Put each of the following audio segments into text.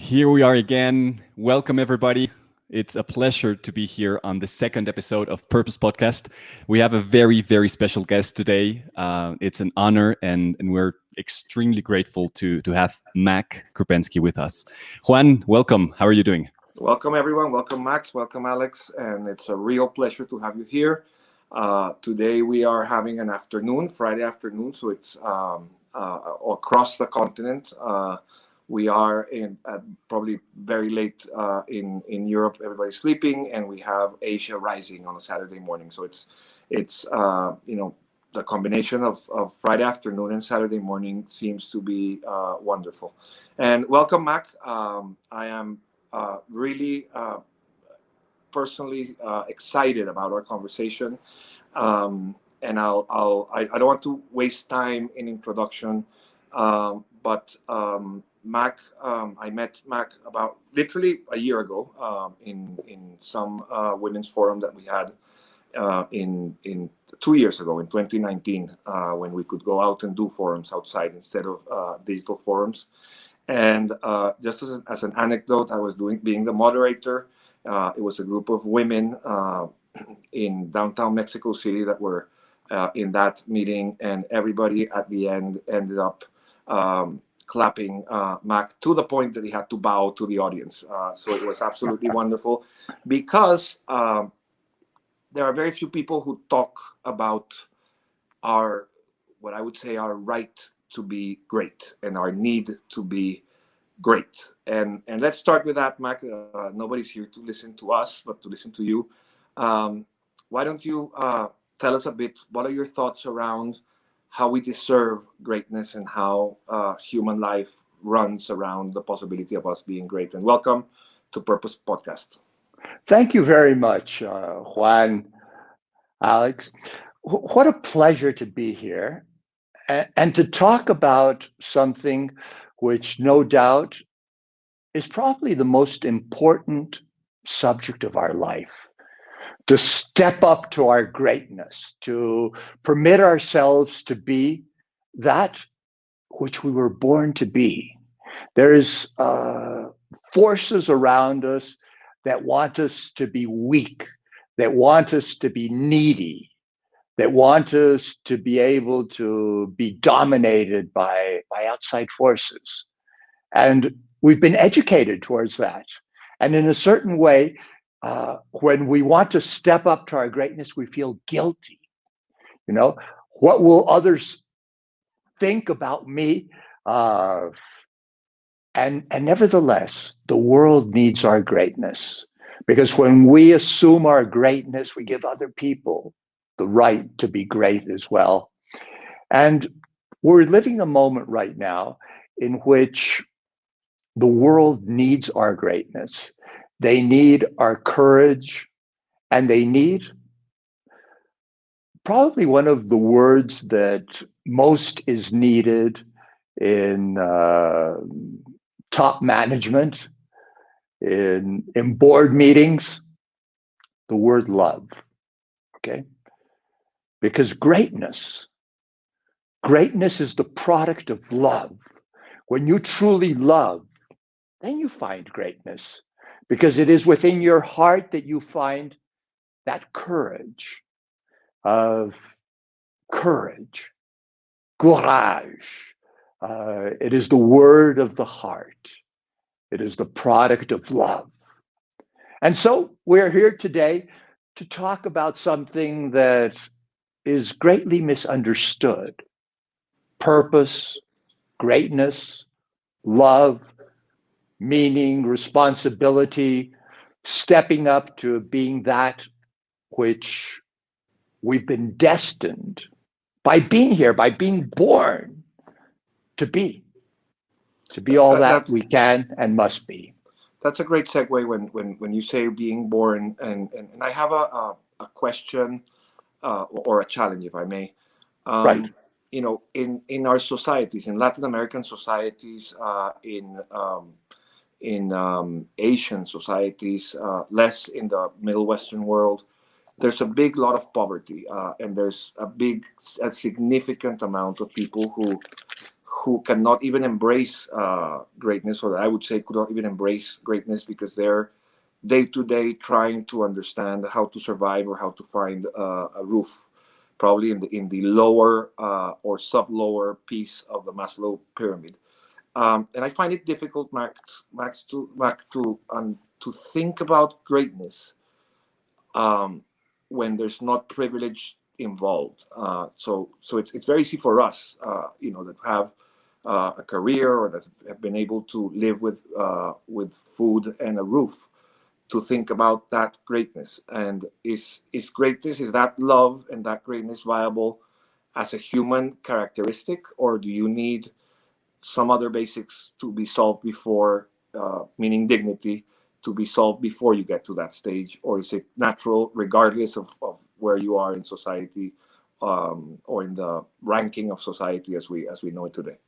Here we are again. Welcome, everybody. It's a pleasure to be here on the second episode of Purpose Podcast. We have a very, very special guest today. It's an honor, and we're extremely grateful to have Mac Kroupensky with us. Juan, welcome. How are you doing? Welcome, everyone. Welcome, Max. Welcome, Alex. And it's a real pleasure to have you here. Today, we are having an afternoon, Friday afternoon, so it's across the continent. We are probably very late in Europe. Everybody's sleeping, and we have Asia rising on a Saturday morning. So it's the combination of Friday afternoon and Saturday morning seems to be wonderful. And welcome, Mac. I am really personally excited about our conversation, and I don't want to waste time in introduction, but. Mac, I met Mac about literally a year ago in some women's forum that we had in 2 years ago in 2019 when we could go out and do forums outside instead of digital forums. And just as an anecdote, I was being the moderator. It was a group of women in downtown Mexico City that were in that meeting, and everybody at the end ended up clapping Mac to the point that he had to bow to the audience. So it was absolutely wonderful because there are very few people who talk about what I would say our right to be great and our need to be great. And let's start with that, Mac. Nobody's here to listen to us, but to listen to you. Why don't you tell us a bit, what are your thoughts around how we deserve greatness and how human life runs around the possibility of us being great? And welcome to Purpose Podcast. Thank you very much, Juan, Alex. What a pleasure to be here and to talk about something which no doubt is probably the most important subject of our life. To step up to our greatness, to permit ourselves to be that which we were born to be. There's forces around us that want us to be weak, that want us to be needy, that want us to be able to be dominated by outside forces. And we've been educated towards that. And in a certain way, when we want to step up to our greatness, we feel guilty. You know, what will others think about me? And nevertheless, the world needs our greatness, because when we assume our greatness, we give other people the right to be great as well. And we're living a moment right now in which the world needs our greatness. They need our courage, and they need probably one of the words that most is needed in top management, in board meetings, the word love, okay? Because greatness is the product of love. When you truly love, then you find greatness. Because it is within your heart that you find that courage, courage. It is the word of the heart. It is the product of love. And so we're here today to talk about something that is greatly misunderstood. Purpose, greatness, love, meaning, responsibility, stepping up to being that which we've been destined by being here, by being born to be all that we can and must be. That's a great segue when you say being born, and I have a question or a challenge, if I may. Right. You know, in our societies, in Latin American societies, in Asian societies, less in the Middle Western world, there's a big lot of poverty, and there's a significant amount of people who cannot even embrace greatness, or I would say could not even embrace greatness because they're day to day trying to understand how to survive or how to find a roof, probably in the lower or sub lower piece of the Maslow pyramid. And I find it difficult, Max, to think about greatness when there's not privilege involved. So it's very easy for us, that have a career or that have been able to live with food and a roof, to think about that greatness. And is greatness, is that love and that greatness viable as a human characteristic, or do you need some other basics to be solved before, meaning dignity, to be solved before you get to that stage? Or is it natural regardless of where you are in society, or in the ranking of society as we know it today?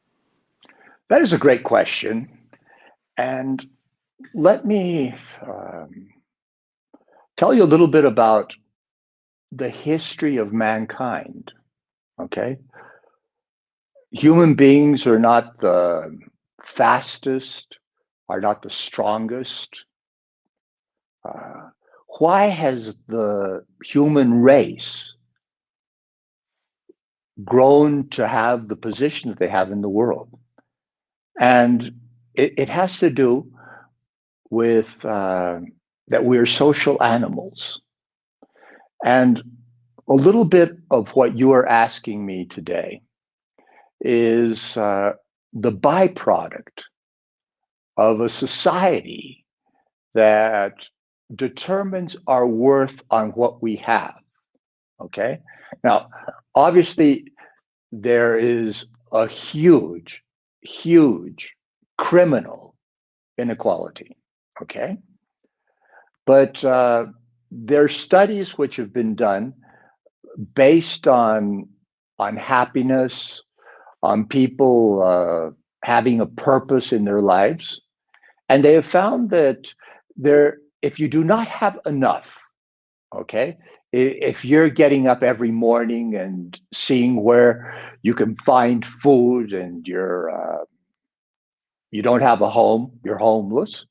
That is a great question. And let me tell you a little bit about the history of mankind. Okay. Human beings are not the fastest, are not the strongest. Why has the human race grown to have the position that they have in the world? And it has to do with that we're social animals. And a little bit of what you are asking me today is the byproduct of a society that determines our worth on what we have. Okay. Now, obviously, there is a huge, huge criminal inequality. Okay. But there are studies which have been done based on happiness, on people having a purpose in their lives. And they have found that if you do not have enough, okay, if you're getting up every morning and seeing where you can find food and you don't have a home, you're homeless.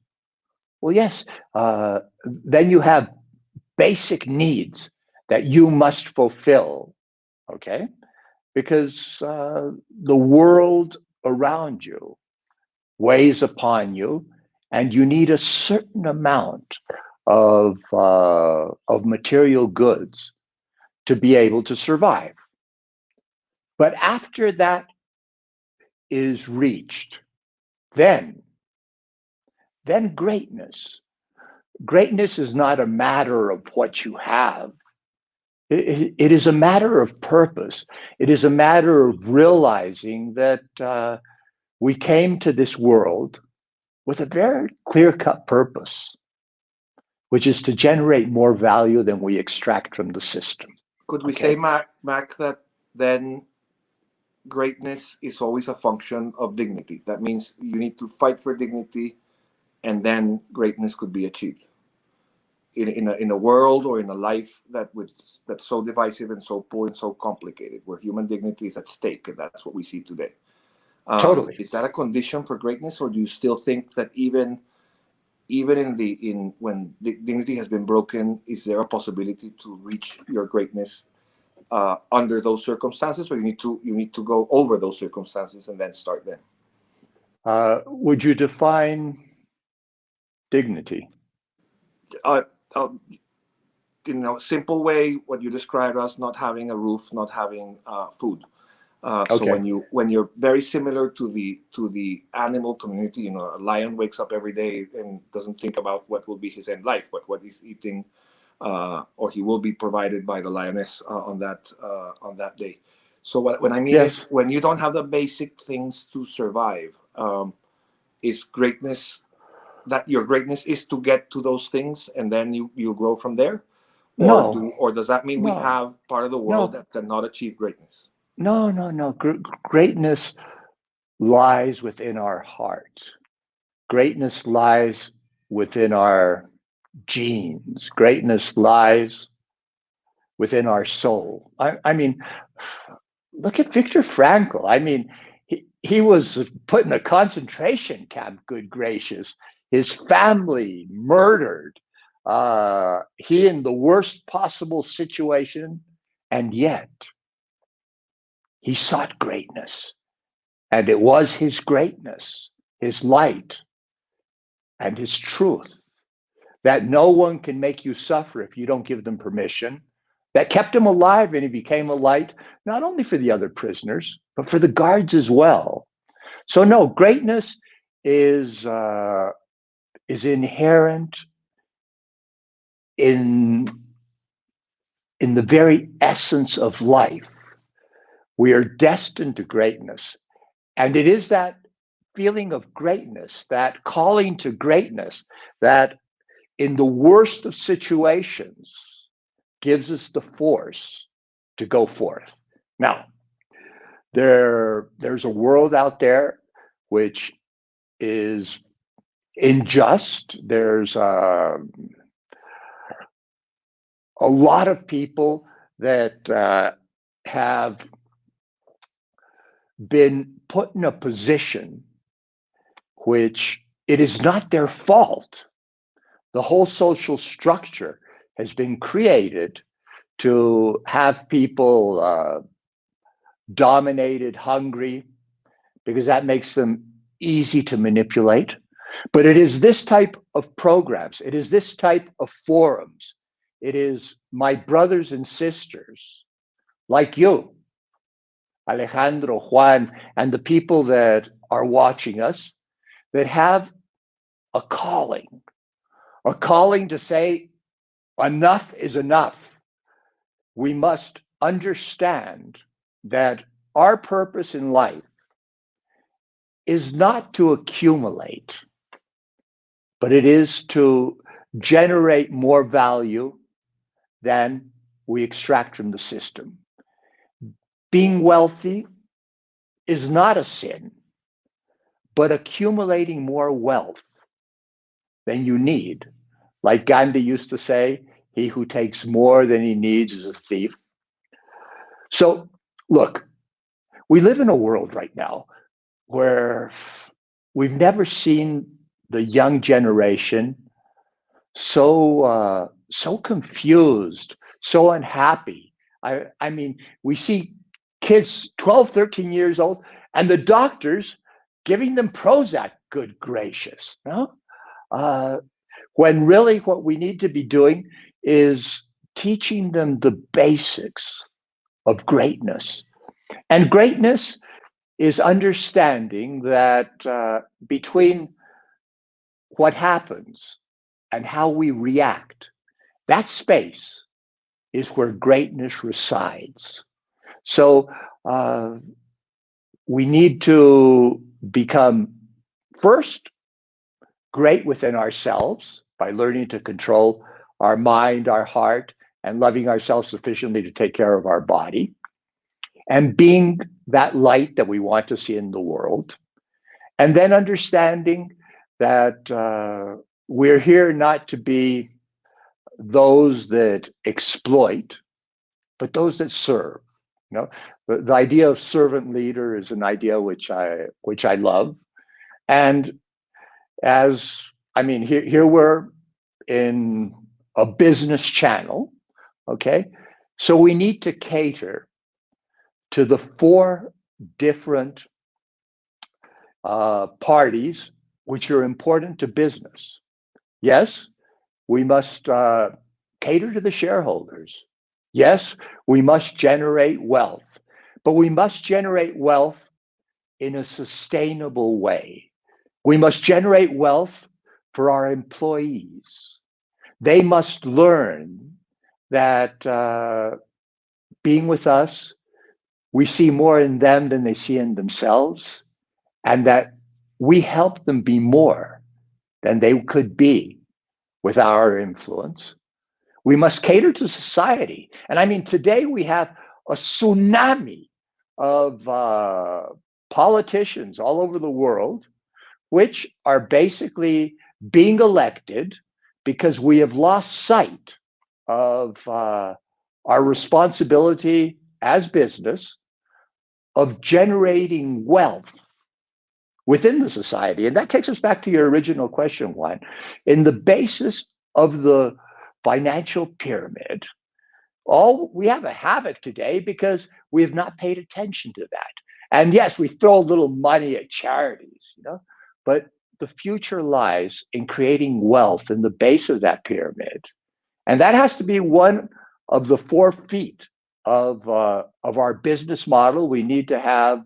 Well, yes, then you have basic needs that you must fulfill, okay? Because the world around you weighs upon you, and you need a certain amount of material goods to be able to survive. But after that is reached, then greatness is not a matter of what you have. It is a matter of purpose. It is a matter of realizing that we came to this world with a very clear-cut purpose, which is to generate more value than we extract from the system. Could we say, Mac, that then greatness is always a function of dignity? That means you need to fight for dignity, and then greatness could be achieved. In a world or in a life that's so divisive and so poor and so complicated, where human dignity is at stake, and that's what we see today. Totally. Is that a condition for greatness, or do you still think that even when dignity has been broken, is there a possibility to reach your greatness under those circumstances, or you need to go over those circumstances and then start then? Would you define dignity? In a simple way, what you described as not having a roof, not having food. Okay. So when you're very similar to the animal community, a lion wakes up every day and doesn't think about what will be his end life, but what he's eating, or he will be provided by the lioness on that day. So what I mean is, when you don't have the basic things to survive, is greatness, that your greatness is to get to those things and then you grow from there? Or does that mean we have part of the world that cannot achieve greatness? No. Greatness lies within our heart. Greatness lies within our genes. Greatness lies within our soul. I mean, look at Viktor Frankl. I mean, he was put in a concentration camp, good gracious. His family murdered. He in the worst possible situation, and yet he sought greatness. And it was his greatness, his light, and his truth that no one can make you suffer if you don't give them permission, that kept him alive, and he became a light not only for the other prisoners, but for the guards as well. So no, greatness is inherent in the very essence of life. We are destined to greatness. And it is that feeling of greatness, that calling to greatness, that in the worst of situations gives us the force to go forth. Now, there's a world out there which is unjust. There's a lot of people that have been put in a position which it is not their fault. The whole social structure has been created to have people dominated, hungry, because that makes them easy to manipulate. But it is this type of programs, it is this type of forums, it is my brothers and sisters like you, Alejandro, Juan, and the people that are watching us that have a calling to say enough is enough. We must understand that our purpose in life is not to accumulate, but it is to generate more value than we extract from the system. Being wealthy is not a sin, but accumulating more wealth than you need. Like Gandhi used to say, he who takes more than he needs is a thief. So, look, we live in a world right now where we've never seen the young generation so confused, so unhappy. I mean, we see kids 12, 13 years old, and the doctors giving them Prozac, good gracious. No? When really what we need to be doing is teaching them the basics of greatness. And greatness is understanding that between what happens and how we react, that space is where greatness resides. So we need to become first great within ourselves by learning to control our mind, our heart, and loving ourselves sufficiently to take care of our body, and being that light that we want to see in the world. And then understanding that we're here not to be those that exploit, but those that serve. You know, the idea of servant leader is an idea which I love. And as I mean, here we're in a business channel, okay? So we need to cater to the four different parties which are important to business. Yes, we must cater to the shareholders. Yes, we must generate wealth, but we must generate wealth in a sustainable way. We must generate wealth for our employees. They must learn that being with us, we see more in them than they see in themselves, and that we help them be more than they could be with our influence. We must cater to society. And I mean, today we have a tsunami of politicians all over the world, which are basically being elected because we have lost sight of our responsibility as business of generating wealth within the society. And that takes us back to your original question, Juan. In the basis of the financial pyramid, all we have a havoc today because we have not paid attention to that. And yes, we throw a little money at charities, but the future lies in creating wealth in the base of that pyramid. And that has to be one of the 4 feet of our business model. We need to have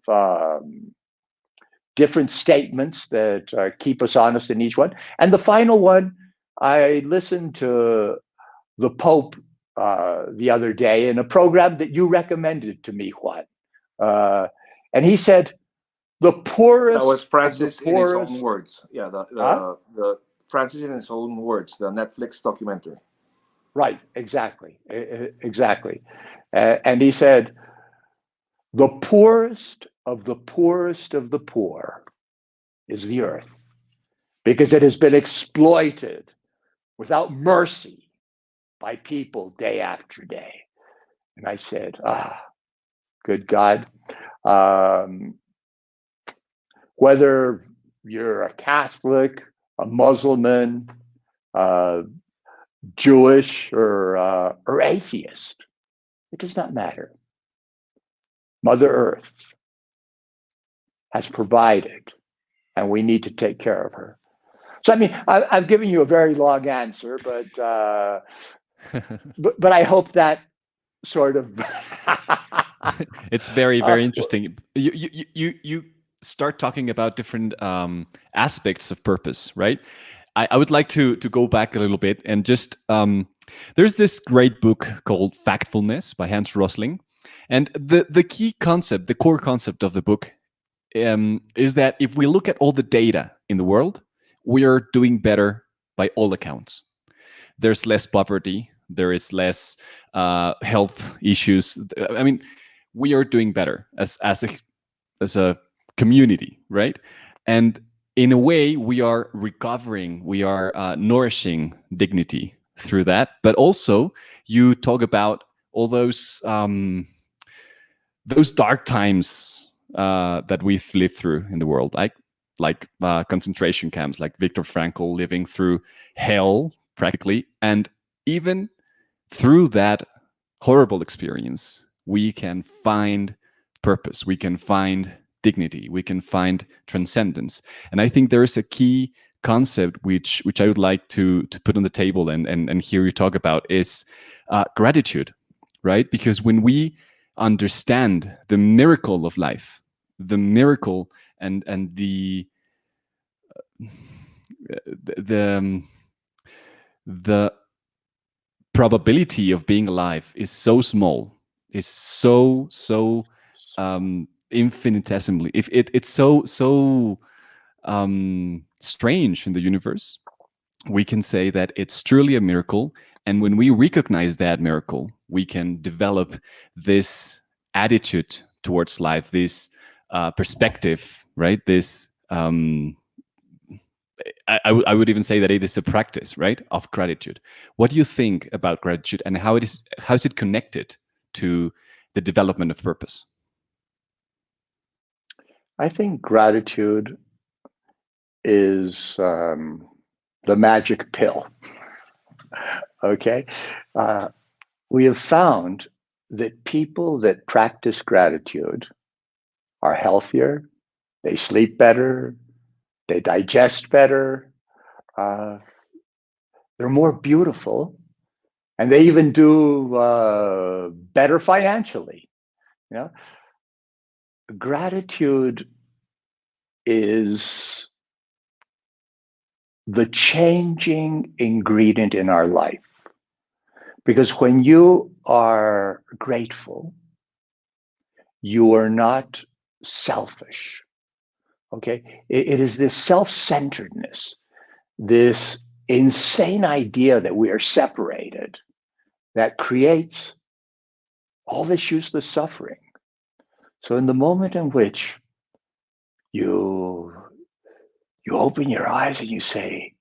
different statements that keep us honest in each one. And the final one, I listened to the Pope the other day in a program that you recommended to me, Juan. And he said, the poorest. That was Francis in his own words. Yeah, the Francis in his own words, the Netflix documentary. Right, exactly. Exactly. And he said, the poorest of the poorest of the poor is the earth, because it has been exploited without mercy by people day after day. And I said, good God. Whether you're a Catholic, a Muslim, Jewish, or atheist, it does not matter. Mother Earth has provided, and we need to take care of her. So, I mean, I've given you a very long answer, but I hope that sort of. It's very, very interesting. You start talking about different aspects of purpose, right? I would like to go back a little bit and just there's this great book called Factfulness by Hans Rosling, and the key concept, the core concept of the book is that if we look at all the data in the world, we are doing better by all accounts. There's less poverty, there is less health issues. I mean, we are doing better as a community, right? And in a way, we are recovering, we are nourishing dignity through that. But also, you talk about all those dark times that we've lived through in the world, like concentration camps, like Viktor Frankl living through hell practically, and even through that horrible experience, we can find purpose, we can find dignity, we can find transcendence. And I think there is a key concept which I would like to put on the table and hear you talk about is gratitude, right? Because when we understand the miracle of life, the miracle and the probability of being alive is so small, is so infinitesimally, if it's so strange in the universe, we can say that it's truly a miracle. And when we recognize that miracle, we can develop this attitude towards life, this perspective, right? This I would even say that it is a practice, right, of gratitude. What do you think about gratitude, and how is it connected to the development of purpose? I think gratitude is the magic pill. Okay, we have found that people that practice gratitude are healthier, they sleep better, they digest better, they're more beautiful, and they even do better financially. You know, gratitude is the changing ingredient in our life. Because when you are grateful, you are not selfish. Okay, it is this self-centeredness, this insane idea that we are separated, that creates all this useless suffering. So in the moment in which you open your eyes and you say,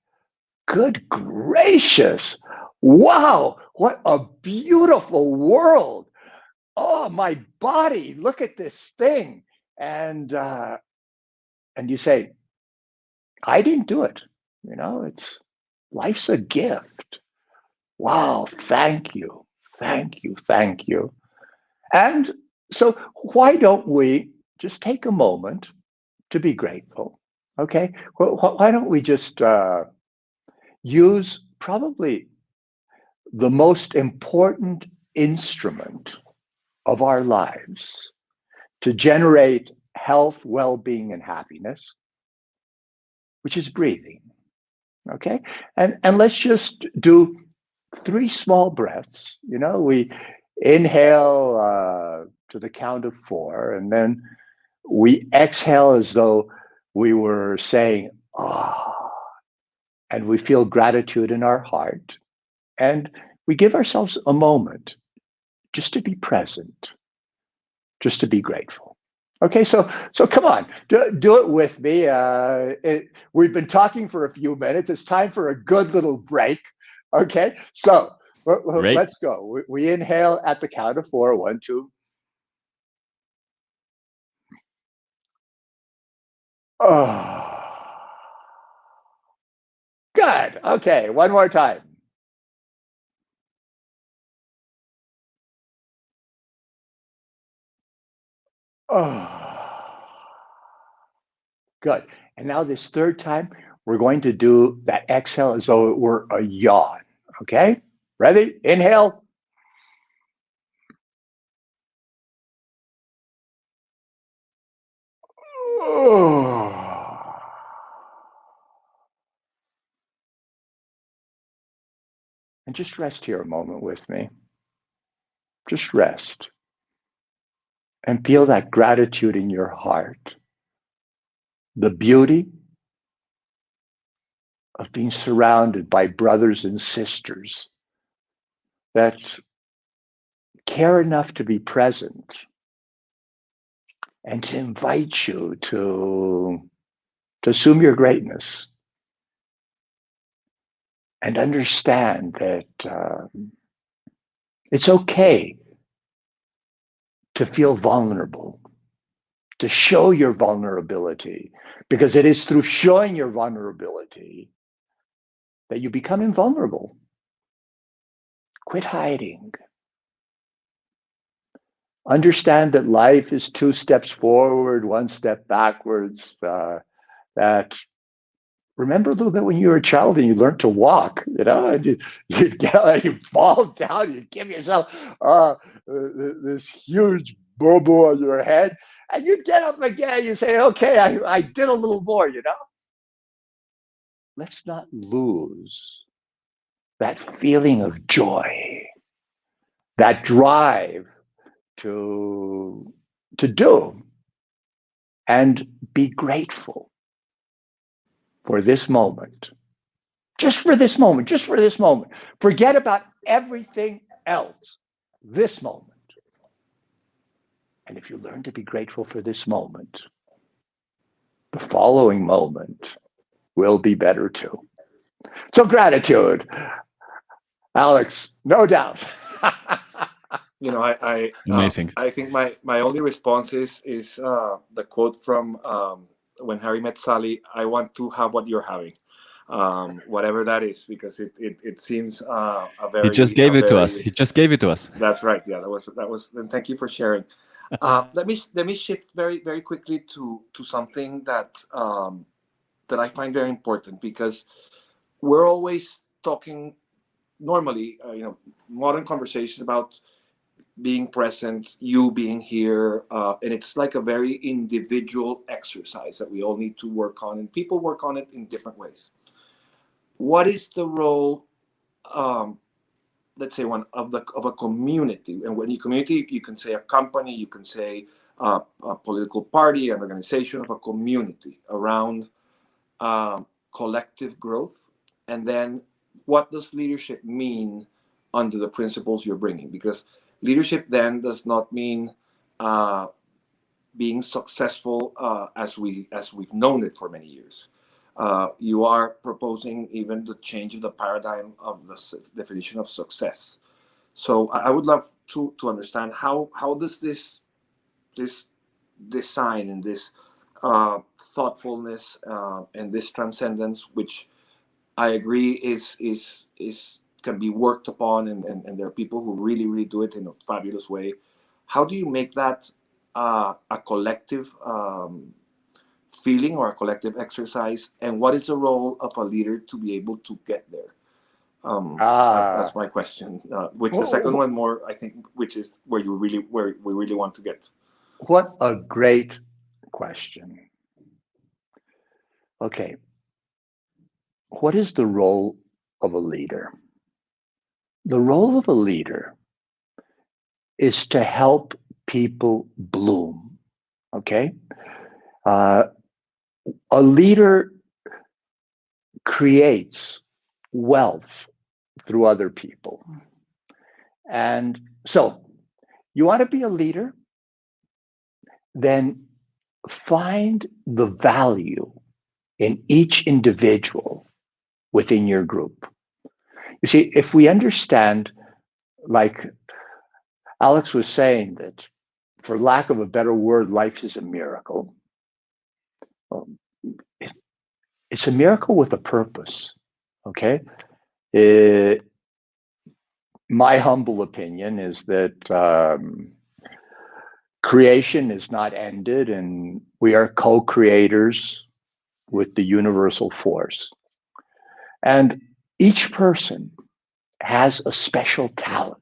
good gracious, wow, what a beautiful world. Oh, my body, look at this thing. And and you say, I didn't do it. You know, life's a gift. Wow, thank you. Thank you. Thank you. And so why don't we just take a moment to be grateful? Okay. Why don't we just use probably the most important instrument of our lives to generate health, well-being, and happiness, which is breathing. Okay. And let's just do 3 small breaths. You know, we inhale to the count of 4, and then we exhale as though we were saying, ah, and we feel gratitude in our heart. And we give ourselves a moment just to be present, just to be grateful. Okay, so come on, do it with me. We've been talking for a few minutes. It's time for a good little break. Okay, so Great. let's go. We inhale at the count of 4. 1, 2. Oh, good. Okay, one more time. Oh, good. And now this third time, we're going to do that exhale as though it were a yawn. Okay, ready? Inhale. Oh. And just rest here a moment with me. Just rest. And feel that gratitude in your heart. The beauty of being surrounded by brothers and sisters that care enough to be present and to invite you to assume your greatness and understand that it's okay to feel vulnerable, to show your vulnerability, because it is through showing your vulnerability that you become invulnerable. Quit hiding. Understand that life is 2 steps forward, 1 step backwards. That remember a little bit when you were a child and you learned to walk, you know, and you get, you fall down, you give yourself this huge boo-boo on your head, and you get up again, you say, okay, I did a little more, you know. Let's not lose that feeling of joy, that drive to do and be grateful for this moment. Just for this moment, just for this moment. Forget about everything else. This moment. And if you learn to be grateful for this moment, the following moment will be better too. So gratitude, Alex, no doubt. You know, Amazing. I think my only response is the quote from When Harry Met Sally. I want to have what you're having, whatever that is, because it seems a very. He just gave it to us. He just gave it to us. That's right. Yeah, that was. And thank you for sharing. Let me shift very very quickly to something that that I find very important, because we're always talking normally, modern conversations about being present, you being here, and it's like a very individual exercise that we all need to work on, and people work on it in different ways. What is the role, let's say, one of a community? And when you community, you can say a company, you can say a political party, an organization, of a community around collective growth. And then what does leadership mean under the principles you're bringing? Because leadership then does not mean being successful as we've known it for many years. You are proposing even the change of the paradigm of the definition of success. So I would love to understand how does this design and this thoughtfulness, and this transcendence, which I agree is can be worked upon, and there are people who really do it in a fabulous way. How do you make that a collective feeling or a collective exercise? And what is the role of a leader to be able to get there? That's my question. Which the second one more, I think, which is where we really want to get. What a great question. Okay. What is the role of a leader? The role of a leader is to help people bloom. Okay. A leader creates wealth through other people. And so you want to be a leader? Then find the value in each individual within your group. You see, if we understand, like Alex was saying, that for lack of a better word, life is a miracle. It's a miracle with a purpose, okay? My humble opinion is that creation is not ended, and we are co-creators with the universal force. And each person has a special talent.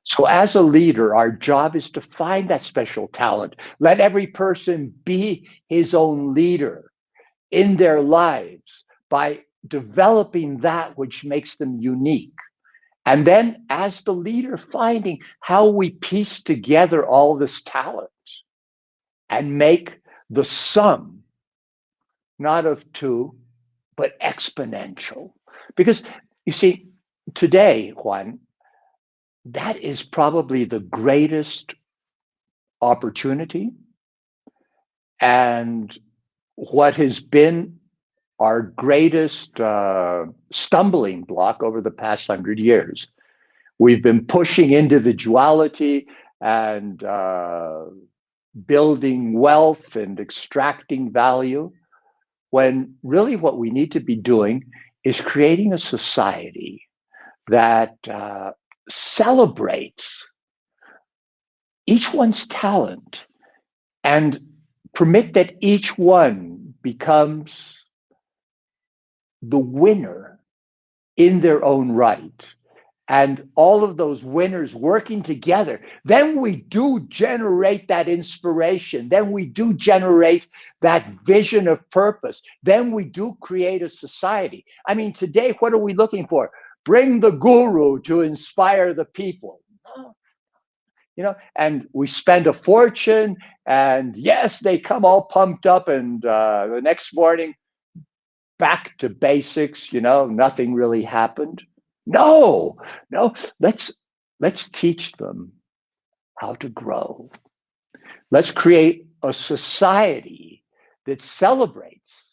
So as a leader, our job is to find that special talent. Let every person be his own leader in their lives by developing that which makes them unique. And then as the leader, finding how we piece together all this talent and make the sum, not of two, but exponential. Because you see, today, Juan, that is probably the greatest opportunity and what has been our greatest stumbling block over the past 100 years. We've been pushing individuality and building wealth and extracting value, when really what we need to be doing is creating a society that celebrates each one's talent and permit that each one becomes the winner in their own right. And all of those winners working together, then we do generate that inspiration. Then we do generate that vision of purpose. Then we do create a society. I mean, today, what are we looking for? Bring the guru to inspire the people. You know, and we spend a fortune, and yes, they come all pumped up, and the next morning, back to basics, you know, nothing really happened. No, let's teach them how to grow. Let's create a society that celebrates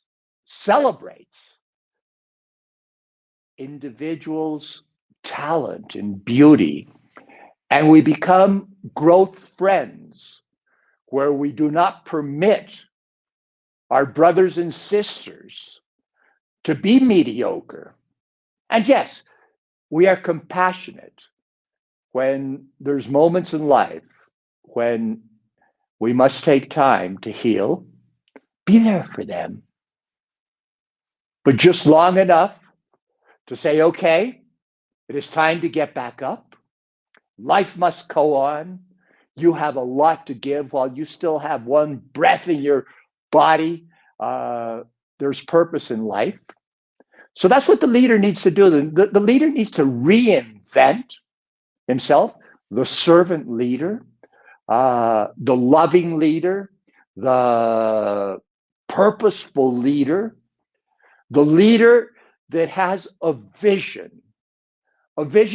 individuals' talent and beauty, and we become growth friends where we do not permit our brothers and sisters to be mediocre. And yes, we are compassionate when there's moments in life when we must take time to heal. Be there for them, but just long enough to say, okay, it is time to get back up. Life must go on. You have a lot to give while you still have one breath in your body. There's purpose in life. So that's what the leader needs to do. The leader needs to reinvent himself, the servant leader, the loving leader, the purposeful leader, the leader that has a vision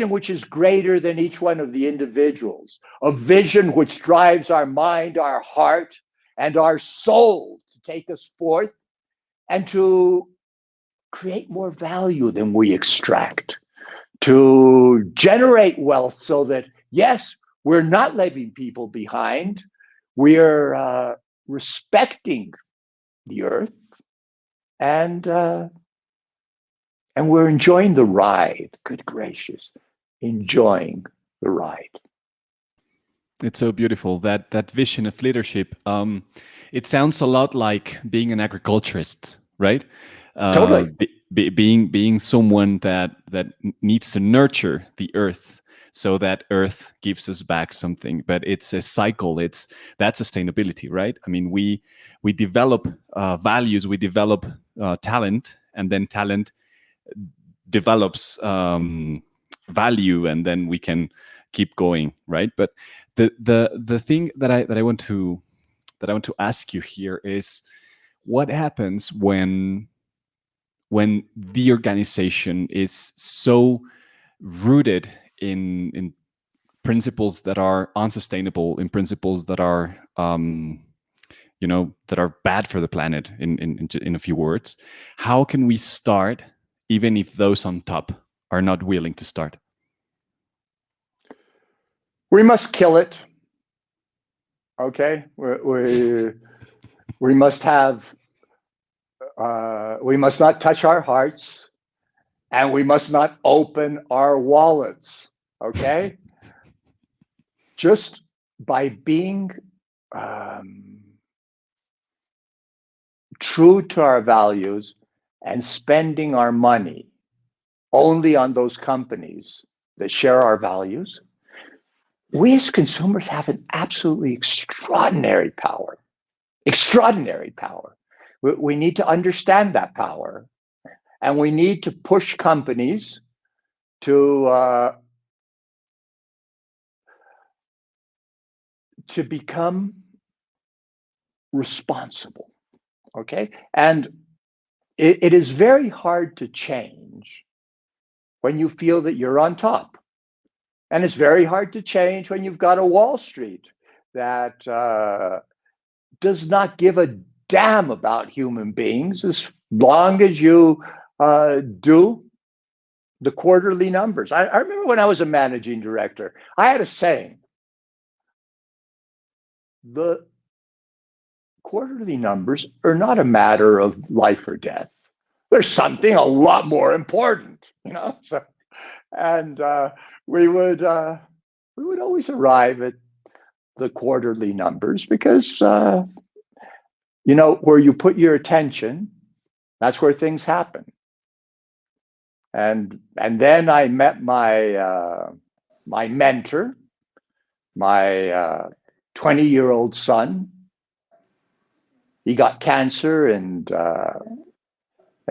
which is greater than each one of the individuals, a vision which drives our mind, our heart, and our soul to take us forth and to create more value than we extract, to generate wealth so that, yes, we're not leaving people behind. We're respecting the earth, and we're enjoying the ride. Good gracious, enjoying the ride. It's so beautiful, that vision of leadership. It sounds a lot like being an agriculturist, right? Totally. Being someone that needs to nurture the earth so that earth gives us back something. But it's a cycle. It's that sustainability, right? I mean, we develop values, we develop talent, and then talent develops value, and then we can keep going, right? But the thing that I want to ask you here is, what happens when the organization is so rooted in principles that are unsustainable, in principles that are that are bad for the planet, in a few words? How can we start, even if those on top are not willing to start? We must kill it. Okay, we must have. We must not touch our hearts, and we must not open our wallets. Okay, just by being true to our values and spending our money only on those companies that share our values, we as consumers have an absolutely extraordinary power. Extraordinary power. We need to understand that power, and we need to push companies to become responsible. Okay, and it is very hard to change when you feel that you're on top. And it's very hard to change when you've got a Wall Street that does not give a damn about human beings as long as you do the quarterly numbers. I remember when I was a managing director, I had a saying: the quarterly numbers are not a matter of life or death. There's something a lot more important, you know. So, and we would always arrive at the quarterly numbers because where you put your attention, that's where things happen. And then I met my my mentor, my 20-year-old son. He got cancer, and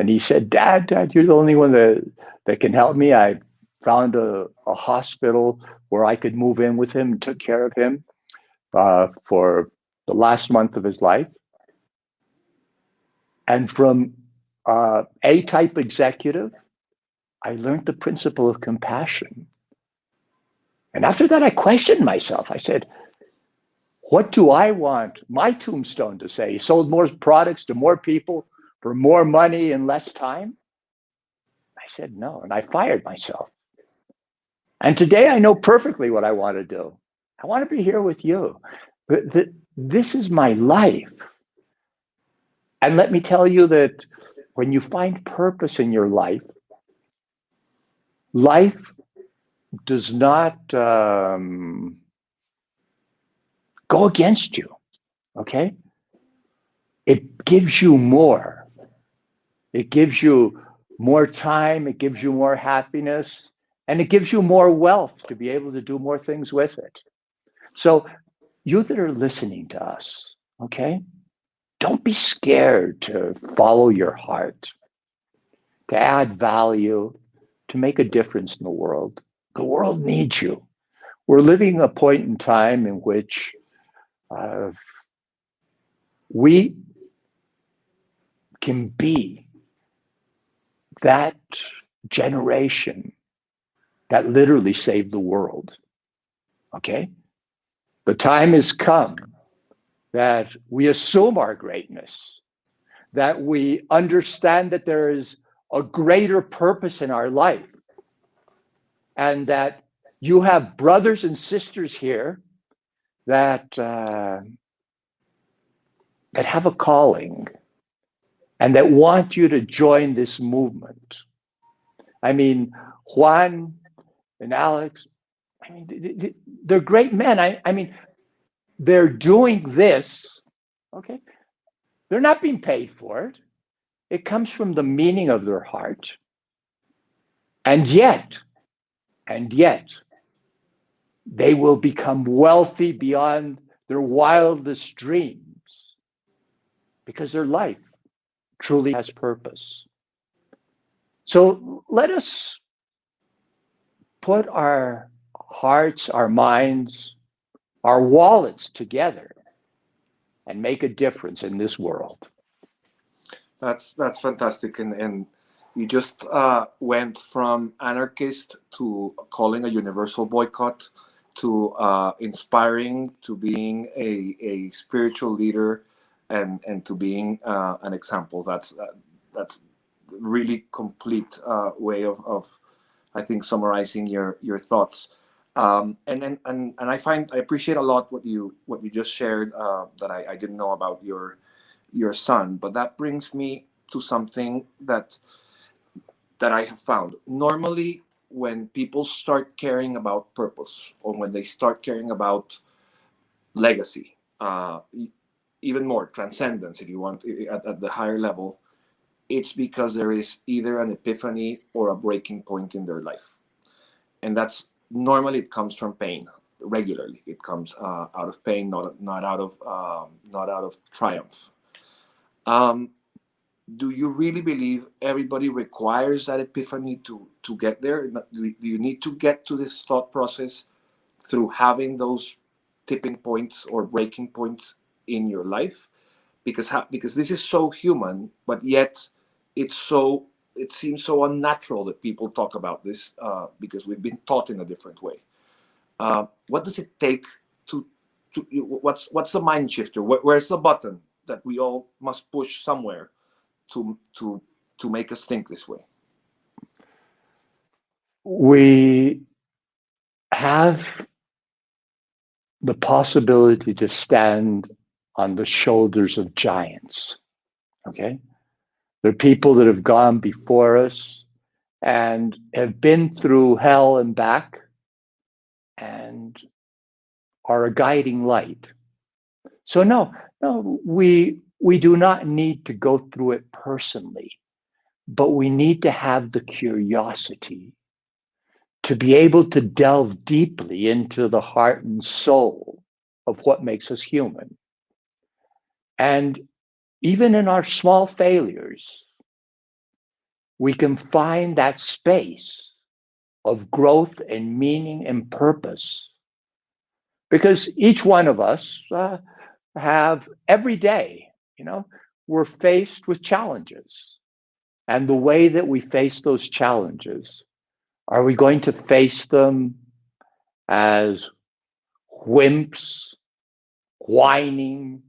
he said, Dad, you're the only one that can help me. I found a hospital where I could move in with him and took care of him for the last month of his life. And from A-type executive, I learned the principle of compassion. And after that, I questioned myself. I said, what do I want my tombstone to say? He sold more products to more people for more money in less time? I said no, and I fired myself. And today I know perfectly what I want to do. I want to be here with you. This is my life. And let me tell you that when you find purpose in your life, life does not go against you, okay? It gives you more. It gives you more time, it gives you more happiness, and it gives you more wealth to be able to do more things with it. So you that are listening to us, okay? Don't be scared to follow your heart, to add value, to make a difference in the world. The world needs you. We're living a point in time in which we can be that generation that literally saved the world, okay? The time has come that we assume our greatness, that we understand that there is a greater purpose in our life, and that you have brothers and sisters here that that have a calling and that want you to join this movement. I mean, Juan and Alex, I mean, they're great men. I mean, they're doing this, okay? They're not being paid for it. It comes from the meaning of their heart. And yet, they will become wealthy beyond their wildest dreams because their life truly has purpose. So let us put our hearts, our minds, our wallets together and make a difference in this world. That's fantastic, and you just went from anarchist to calling a universal boycott to inspiring to being a spiritual leader and to being an example. That's really complete way of I think summarizing your thoughts. And I appreciate a lot what you just shared that I didn't know about your son, but that brings me to something that I have found. Normally, when people start caring about purpose, or when they start caring about legacy, even more transcendence, if you want, at the higher level, it's because there is either an epiphany or a breaking point in their life, and that's normally it comes from pain. Regularly, it comes out of pain, not out of triumph. Um, do you really believe everybody requires that epiphany to get there? Do you need to get to this thought process through having those tipping points or breaking points in your life? Because this is so human, but yet it seems so unnatural that people talk about this because we've been taught in a different way. What does it take to what's the mind shifter? Where's the button that we all must push somewhere to make us think this way? We have the possibility to stand on the shoulders of giants, okay? There are people that have gone before us and have been through hell and back and are a guiding light. So no, we do not need to go through it personally, but we need to have the curiosity to be able to delve deeply into the heart and soul of what makes us human. And even in our small failures, we can find that space of growth and meaning and purpose. Because each one of us have every day, we're faced with challenges. And the way that we face those challenges, are we going to face them as wimps, whining,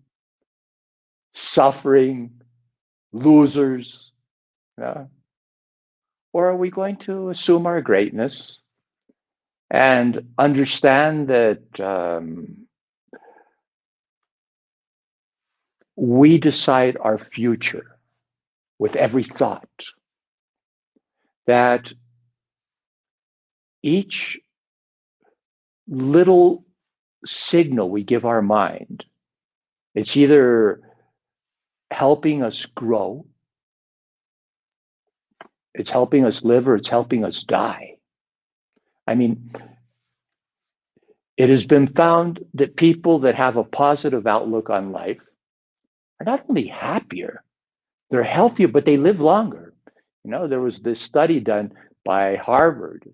suffering, losers? Or are we going to assume our greatness and understand that we decide our future with every thought? That each little signal we give our mind, it's either helping us grow, it's helping us live, or it's helping us die. I mean, it has been found that people that have a positive outlook on life are not only happier, they're healthier, but they live longer. There was this study done by Harvard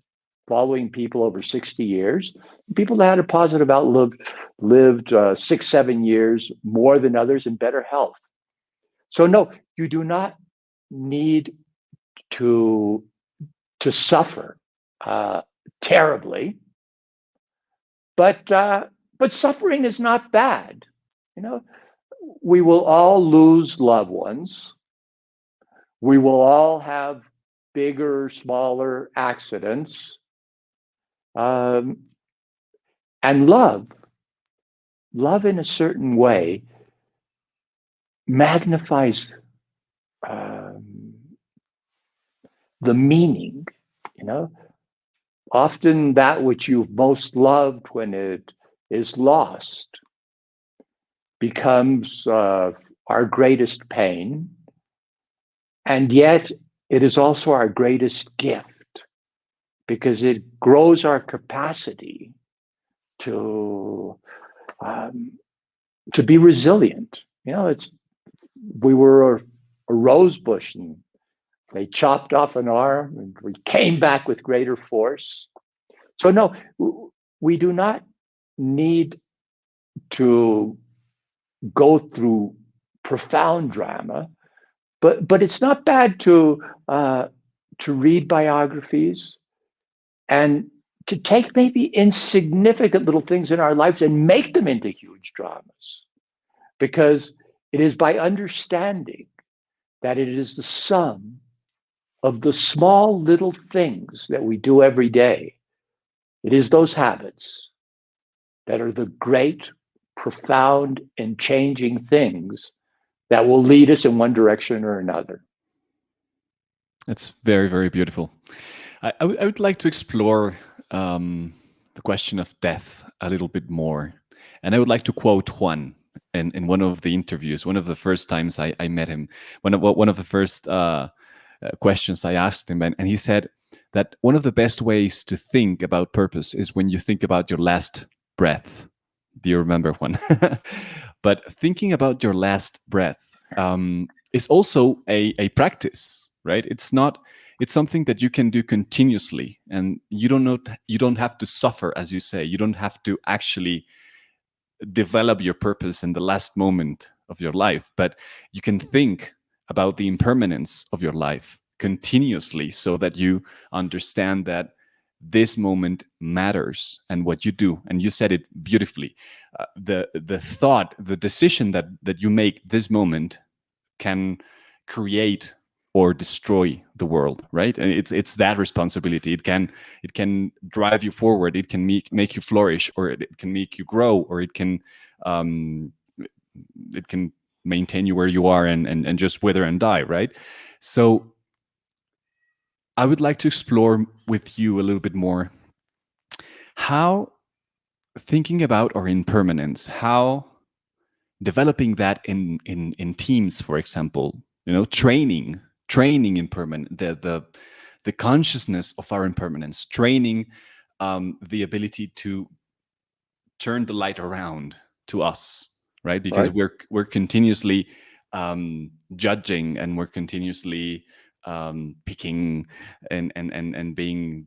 following people over 60 years. People that had a positive outlook lived 6-7 years more than others in better health. So no, you do not need to suffer terribly, but suffering is not bad. We will all lose loved ones. We will all have bigger, smaller accidents. And love in a certain way magnifies um, the meaning, you know. Often that which you've most loved, when it is lost, becomes our greatest pain. And yet it is also our greatest gift, because it grows our capacity to be resilient. You know, we were a rose bush, and they chopped off an arm, and we came back with greater force. So no, we do not need to go through profound drama, but it's not bad to read biographies and to take maybe insignificant little things in our lives and make them into huge dramas, because it is by understanding that it is the sum of the small little things that we do every day. It is those habits that are the great, profound, and changing things that will lead us in one direction or another. That's very, very beautiful. I would like to explore the question of death a little bit more. And I would like to quote Juan in one of the interviews, one of the first times I met him, one of the first questions I asked him. And he said that one of the best ways to think about purpose is when you think about your last breath. Do you remember, Juan? But thinking about your last breath is also a practice, right? It's something that you can do continuously, and you don't have to suffer, as you say. You don't have to actually develop your purpose in the last moment of your life, but you can think about the impermanence of your life continuously, so that you understand that this moment matters and what you do. And you said it beautifully. The thought, the decision that you make this moment can create or destroy the world, right? And it's that responsibility. It can drive you forward. It can make you flourish, or it can make you grow, or it can maintain you where you are and just wither and die, right? So I would like to explore with you a little bit more how thinking about our impermanence, how developing that in teams, for example, training impermanent, the consciousness of our impermanence, training the ability to turn the light around to us, right? Because Right. we're continuously judging, and we're continuously picking and being,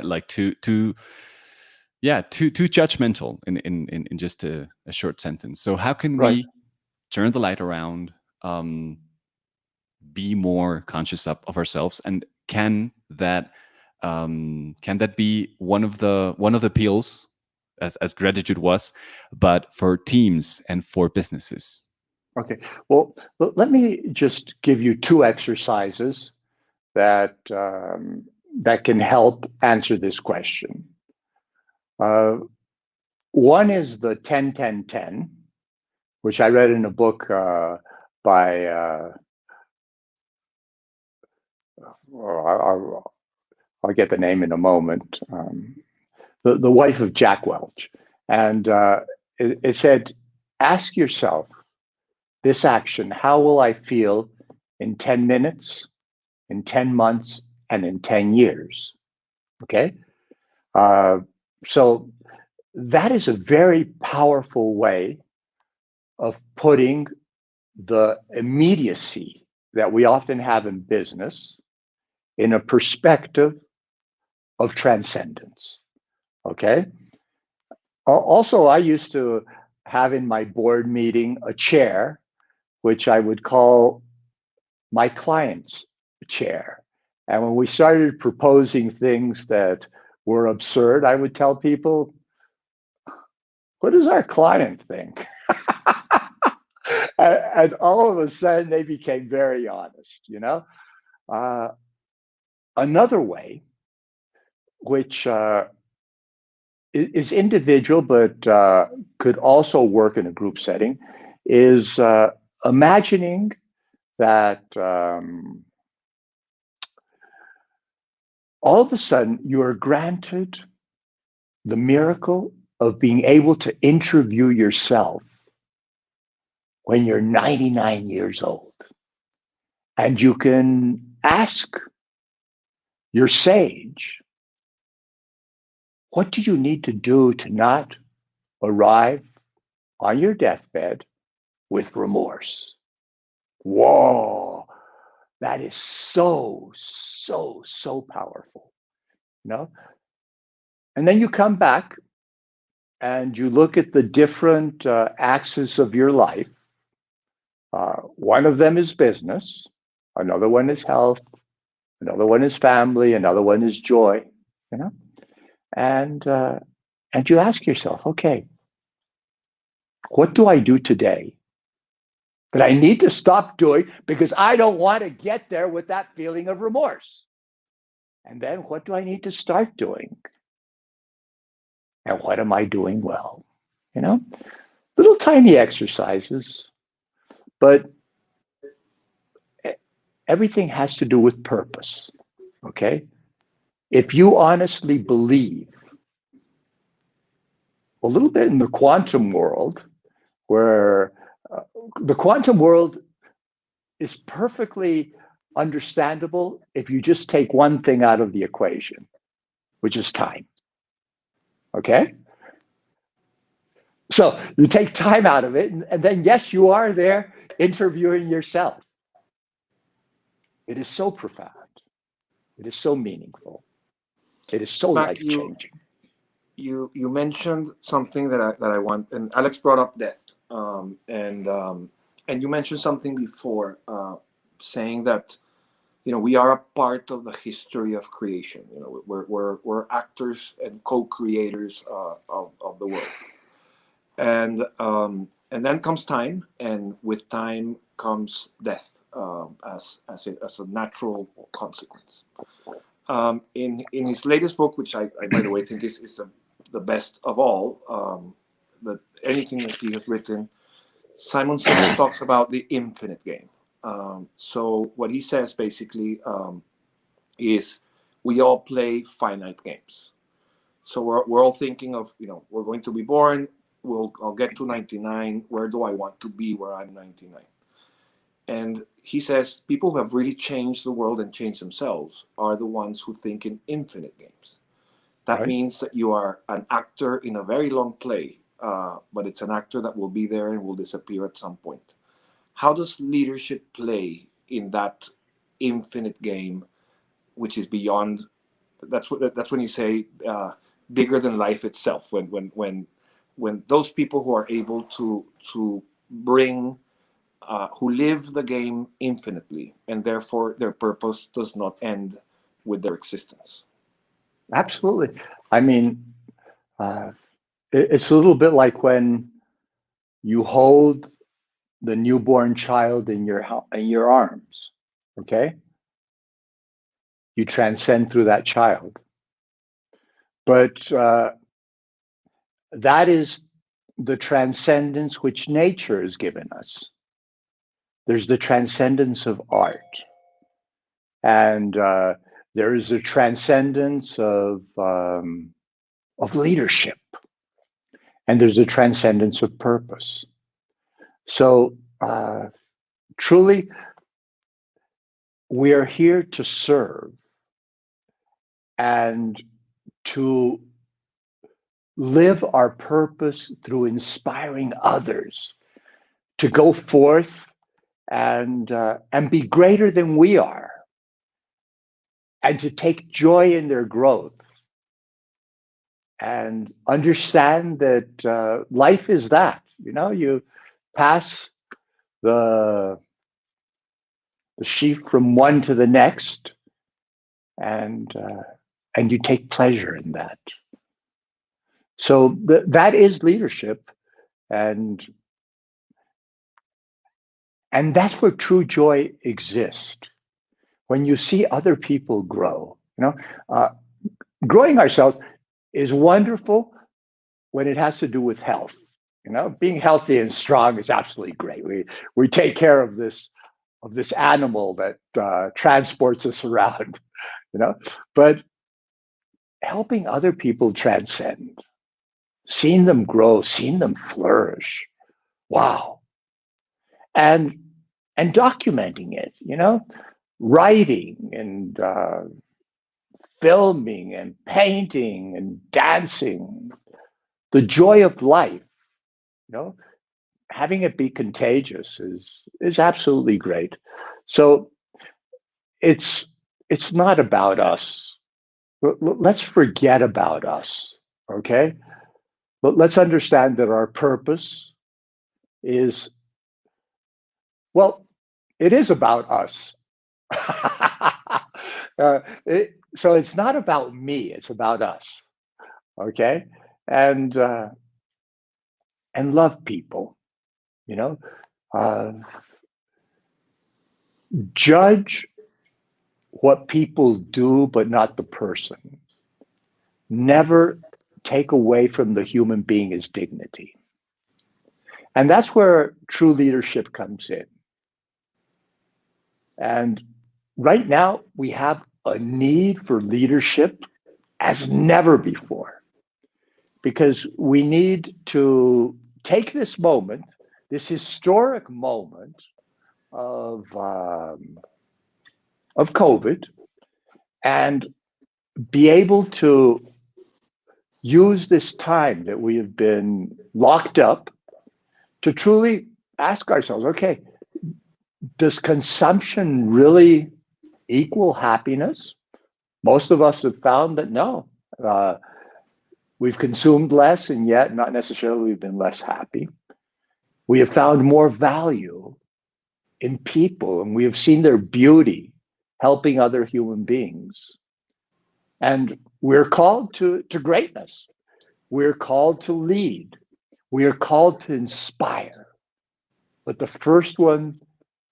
like too judgmental in just a short sentence. So how can Right. we turn the light around, be more conscious of ourselves, and can that be one of the appeals, as gratitude was, but for teams and for businesses? Okay. Well, let me just give you two exercises that that can help answer this question. One is the 10-10-10, which I read in a book by I'll get the name in a moment. The wife of Jack Welch, and it said, "Ask yourself this action: how will I feel in 10 minutes, in 10 months, and in 10 years?" Okay. So that is a very powerful way of putting the immediacy that we often have in business in a perspective of transcendence. Okay. Also, I used to have in my board meeting a chair, which I would call my client's chair. And when we started proposing things that were absurd, I would tell people, what does our client think? And all of a sudden they became very honest, Another way, which is individual, but could also work in a group setting, is imagining that all of a sudden you are granted the miracle of being able to interview yourself when you're 99 years old. And you can ask your sage, what do you need to do to not arrive on your deathbed with remorse? Whoa, that is so, so, so powerful, you know? And then you come back and you look at the different axes of your life. One of them is business, another one is health, another one is family, another one is joy, you know? And you ask yourself, okay, what do I do today that I need to stop doing because I don't want to get there with that feeling of remorse? And then what do I need to start doing? And what am I doing well? You know, little tiny exercises, but everything has to do with purpose, okay? If you honestly believe a little bit in the quantum world, where the quantum world is perfectly understandable if you just take one thing out of the equation, which is time. Okay? So you take time out of it, and then yes, you are there interviewing yourself. It is so profound. It is so meaningful. It is so Mac, life-changing. You mentioned something that I want, and Alex brought up death, and you mentioned something before, saying that, you know, we are a part of the history of creation. You know, we're actors and co-creators of the world, and then comes time, and with time comes death as a natural consequence. In his latest book, which I by the way think is the best of all, anything that he has written, Simon Sinek talks about the infinite game. So what he says basically is we all play finite games. So we're all thinking of, you know, we're going to be born, I'll get to 99. Where do I want to be where I'm 99? And he says people who have really changed the world and changed themselves are the ones who think in infinite games. That means that you are an actor in a very long play, but it's an actor that will be there and will disappear at some point. How does leadership play in that infinite game, which is beyond? That's when you say bigger than life itself. When those people who are able to bring who live the game infinitely, and therefore their purpose does not end with their existence. Absolutely. I mean, it's a little bit like when you hold the newborn child in your arms, okay? You transcend through that child. But that is the transcendence which nature has given us. There's the transcendence of art. And there is a transcendence of leadership. And there's a transcendence of purpose. So truly, we are here to serve and to live our purpose through inspiring others to go forth and be greater than we are, and to take joy in their growth and understand that life is that, you know, you pass the sheaf from one to the next, and you take pleasure in that. So that is leadership, and that's where true joy exists. When you see other people grow, you know, growing ourselves is wonderful when it has to do with health. Being healthy and strong is absolutely great. We take care of this animal that transports us around, but helping other people transcend, seeing them grow, seeing them flourish. Wow. And documenting it, writing and filming and painting and dancing, the joy of life, having it be contagious is absolutely great. So it's not about us. Let's forget about us, okay? But let's understand that our purpose is, well, it is about us. So it's not about me, it's about us, okay? And love people, judge what people do, but not the person. Never take away from the human being his dignity. And that's where true leadership comes in. And right now, we have a need for leadership as never before, because we need to take this moment, this historic moment of COVID, and be able to use this time that we have been locked up to truly ask ourselves, okay, does consumption really equal happiness? Most of us have found that no. We've consumed less, and yet not necessarily we've been less happy. We have found more value in people, and we have seen their beauty helping other human beings. And we're called to greatness. We're called to lead. We are called to inspire. But the first one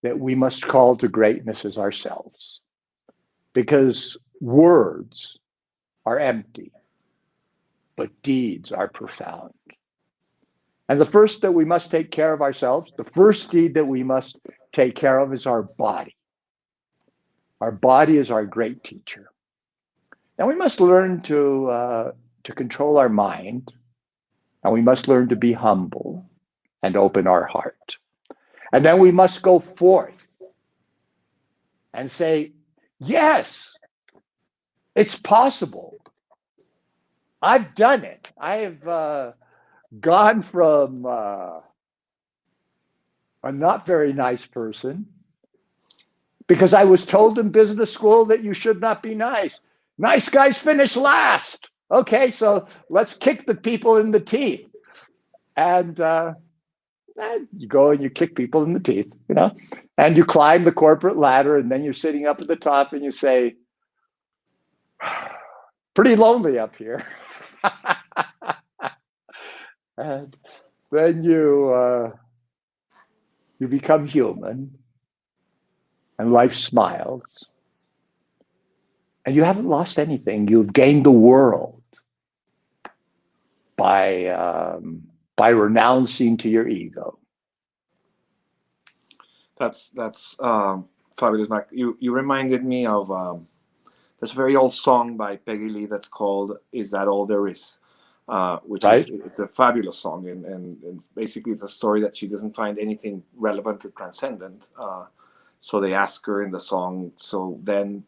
that we must call to greatness is ourselves. Because words are empty, but deeds are profound. And the first that we must take care of ourselves, the first deed that we must take care of is our body. Our body is our great teacher. And we must learn to control our mind, and we must learn to be humble and open our heart. And then we must go forth and say, yes, it's possible. I've done it. I have gone from a not very nice person, because I was told in business school that you should not be nice. Nice guys finish last. Okay, so let's kick the people in the teeth. And you go and you kick people in the teeth, and you climb the corporate ladder, and then you're sitting up at the top and you say, pretty lonely up here. And then you become human, and life smiles, and you haven't lost anything. You've gained the world by renouncing to your ego. That's fabulous, Mac. You reminded me of this very old song by Peggy Lee that's called "Is That All There Is," which right? It's a fabulous song, and basically it's a story that she doesn't find anything relevant or transcendent. So they ask her in the song, so then,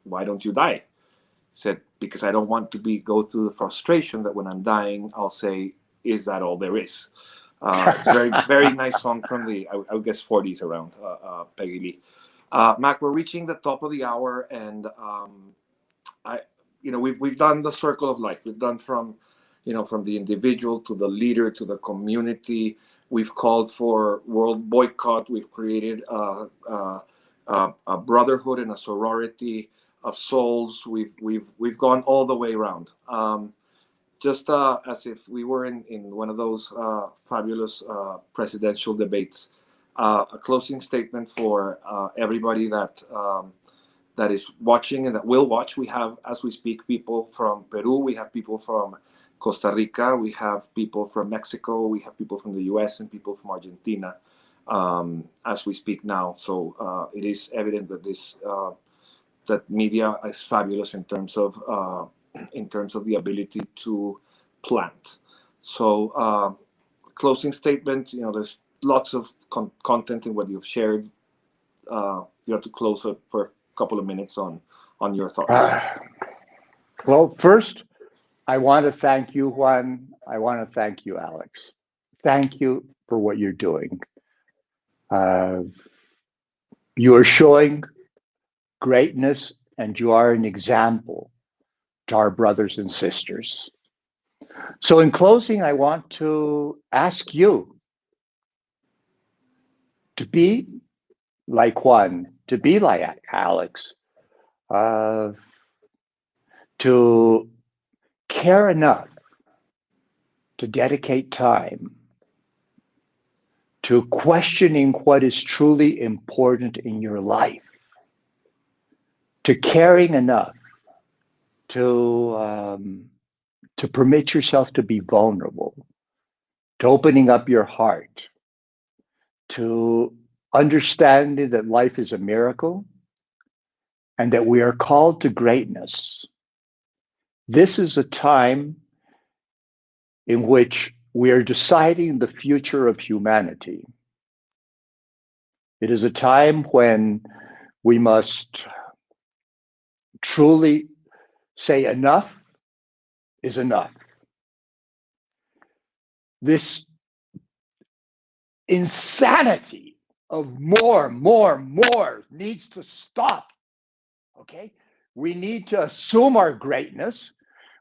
why don't you die? Said, because I don't want to go through the frustration that when I'm dying, I'll say, is that all there is? It's a very, very nice song from the, I would guess, 40s around, Peggy Lee. Mac, we're reaching the top of the hour, and we've done the circle of life. We've done from the individual to the leader to the community. We've called for world boycott. We've created a brotherhood and a sorority of souls. We've gone all the way around. Just as if we were in one of those fabulous presidential debates. A closing statement for everybody that is watching and that will watch. We have, as we speak, people from Peru. We have people from Costa Rica. We have people from Mexico. We have people from the US and people from Argentina as we speak now. So it is evident that that media is fabulous in terms of the ability to plant. So closing statement, there's lots of content in what you've shared. You have to close it for a couple of minutes on your thoughts. Well, first, I want to thank you, Juan. I want to thank you, Alex. Thank you for what you're doing. You are showing greatness, and you are an example to our brothers and sisters. So in closing, I want to ask you to be like Juan, to be like Alex, to care enough to dedicate time to questioning what is truly important in your life, to caring enough to permit yourself to be vulnerable, to opening up your heart, to understanding that life is a miracle and that we are called to greatness. This is a time in which we are deciding the future of humanity. It is a time when we must truly say enough is enough. This insanity of more needs to stop. Okay? We need to assume our greatness.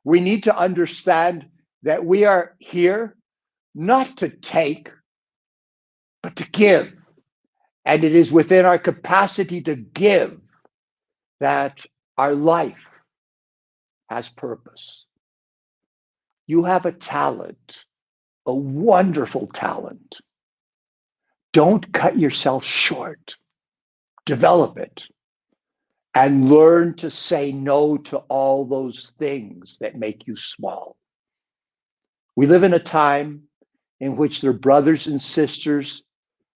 We need to understand that we are here not to take, but to give. And it is within our capacity to give that our life has purpose. You have a talent, a wonderful talent. Don't cut yourself short. Develop it and learn to say no to all those things that make you small. We live in a time in which there are brothers and sisters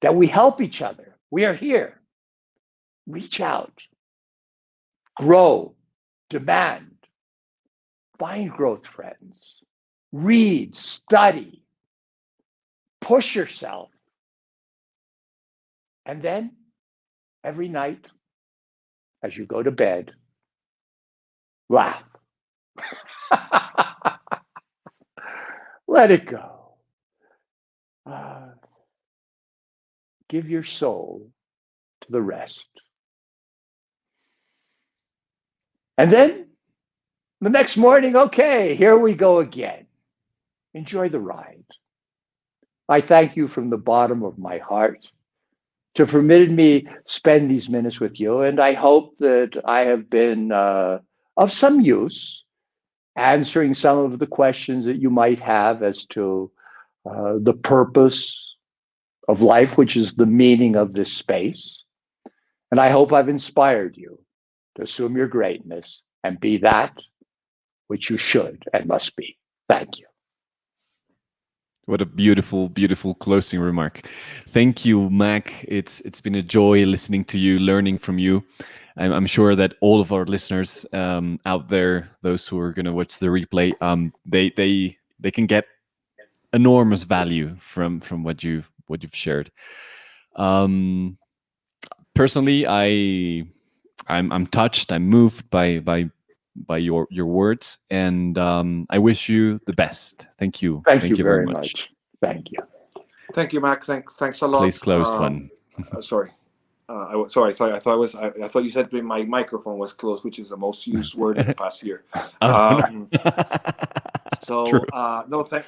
that we help each other. We are here. Reach out, grow, demand, find growth friends, read, study, push yourself. And then every night, as you go to bed, laugh. Let it go. Give your soul to the rest. And then the next morning, okay, here we go again. Enjoy the ride. I thank you from the bottom of my heart to permit me spend these minutes with you. And I hope that I have been of some use answering some of the questions that you might have as to the purpose of life, which is the meaning of this space. And I hope I've inspired you to assume your greatness and be that which you should and must be. Thank you. What a beautiful, beautiful closing remark. Thank you, Mac. It's been a joy listening to you, learning from you. I'm sure that all of our listeners out there, those who are going to watch the replay, they can get enormous value from what you've shared. Personally, I'm touched. I'm moved by your words, and I wish you the best. Thank you. Thank you very much. Thank you. Thank you, Mac. Thanks a lot. Please close, Juan. Sorry. I thought you said my microphone was closed, which is the most used word in the past year.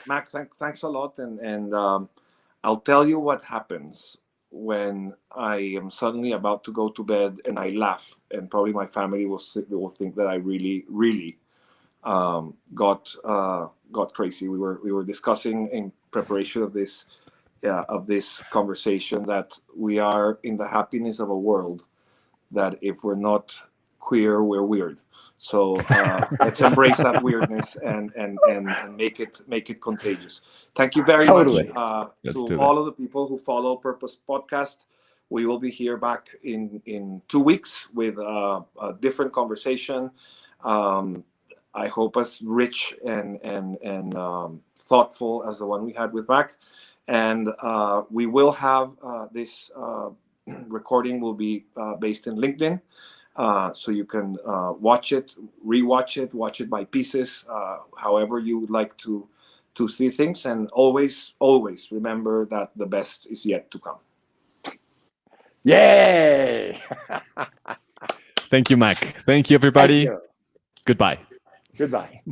Mac, thanks a lot, and I'll tell you what happens when I am suddenly about to go to bed and I laugh, and probably my family will think that I really got crazy. We were discussing in preparation of this conversation that we are in the happiness of a world that if we're not queer, we're weird. So let's embrace that weirdness and make it contagious. Thank you very Totally. much Let's to do that. all of the people who follow Purpose Podcast. We will be here back in 2 weeks with a different conversation. I hope as rich and thoughtful as the one we had with Mac. And we will have this recording will be based in LinkedIn. So you can watch it, rewatch it, watch it by pieces, however you would like to see things. And always remember that the best is yet to come. Yay! Thank you, Mac. Thank you, everybody. Thank you. Goodbye. Goodbye.